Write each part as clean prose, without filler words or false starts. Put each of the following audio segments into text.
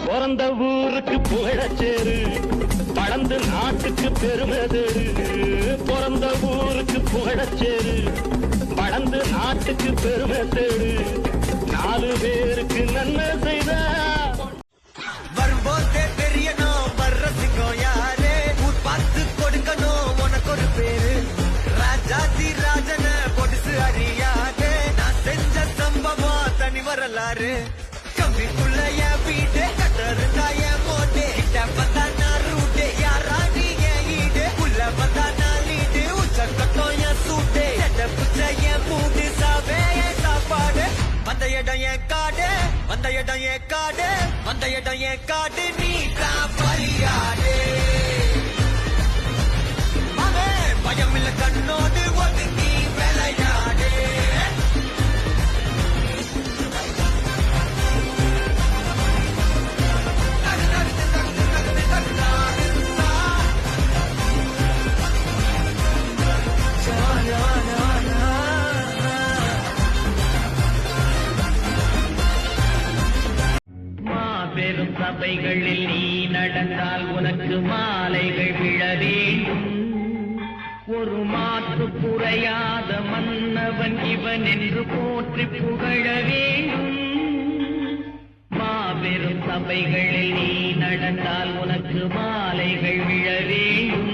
பிறந்த ஊருக்கு புகழச்சேரு வளர்ந்து நாட்டுக்கு பெருமை தேடு பிறந்த ஊருக்கு புகழச்சேரு வளர்ந்து நாட்டுக்கு பெருமை தேடு 4 பேருக்கு நன்மை செய்த வரும்போதே தெரியணும் வர்ற சிங்கம் யாரு ஊர் பார்த்து கொடுக்கணும் உனக்கு ஒரு பேரு ராஜாதி ராஜன பொடிசு அறியாதே நான் செஞ்ச சம்பவம் தனி வரலாறு கம்பிக்குள்ள என் வீடு கட்டருந்தா என் மோட்டே பார்த்தா நான் ரூட்டே யாராடி என் ஈடு உள்ள பார்த்தா நான் லீடு உச்ச கட்டம் என் சூட்டே புச்ச என் மூடு சாவே என் சாப்பாடு வந்த இடம் என் காடு வந்த இடம் என் காடு வந்த இடம் என் காடு நீ தான் பலியாடு அவன் பயமில்ல கண்ணோடு ஒதுங்கி விளையாடு பெரும் சபைகளில் நீ நடந்தால் உனக்கு மாலைகள் விழ வேண்டும் ஒரு மாற்று குறையாத மன்னவன் இவன் என்று போற்றி புகழ வேண்டும் மாபெரும் சபைகளில் நீ நடந்தால் உனக்கு மாலைகள் விழ வேண்டும்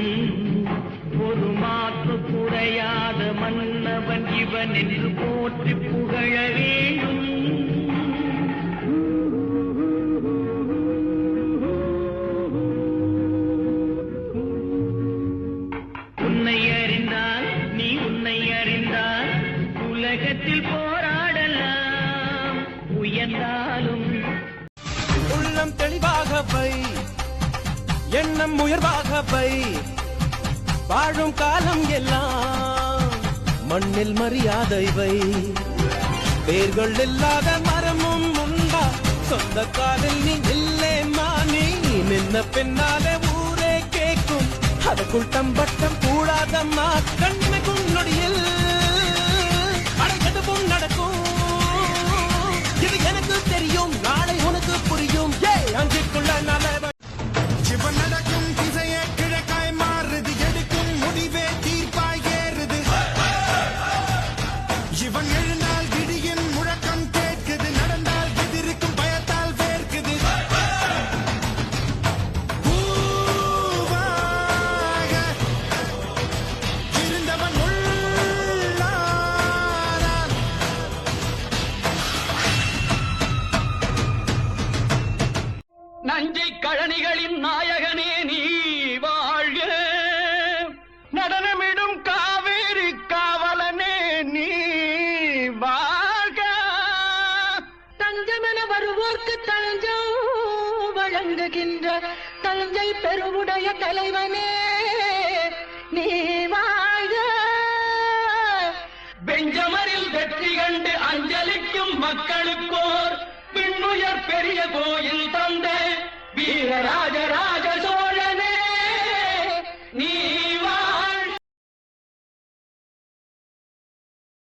ஒரு மாற்று குறையாத மன்னவன் இவன் என்று போற்றி புகழ வேண்டும் உலகத்தில் போராடலாம் உயர்ந்தாலும் உள்ளம் தெளிவாக வை எண்ணம் உயர்வாக வை வாழும் காலம் எல்லாம் மண்ணில் மரியாதை வை வேர்கள் இல்லாத மரமும் உண்டா சொந்த காலில் நீ இல்லே மானி நின்ன பின்னாலே ஊரே கேட்கும் அதுக்குள் தம்பட்டம் கூடாதம்மா கண்மைக்கும் நொடியில் அடைக்கதுவும் நடக்கும் இது எனக்கு தெரியும் நாளை உனக்கு புரியும் அங்குக்குள்ள நல்ல சிவன் நடக்கும் திசையே கிழக்காய் மாறுது எடுக்கும் முடிவே தீர்ப்பாய் ஏறுது இவன் எழுந்தால் விடியின் முழக்கம் கேட்குது நடந்தால் எதிர்க்கும் பயத்தால் வேர்க்குது இருந்தவன் நஞ்சை கழனிகளின் நாயகனே நீ வாழ்க நடனமிடும் காவேரி காவலனே நீ வாழ்க தஞ்சமென வருவோர்க்கு தஞ்சம் வழங்குகின்ற தஞ்சை பெருவுடைய தலைவனே நீ வாழ்க பெஞ்சமரில் வெற்றி கண்டு அஞ்சலிக்கும் மக்களுக்கோ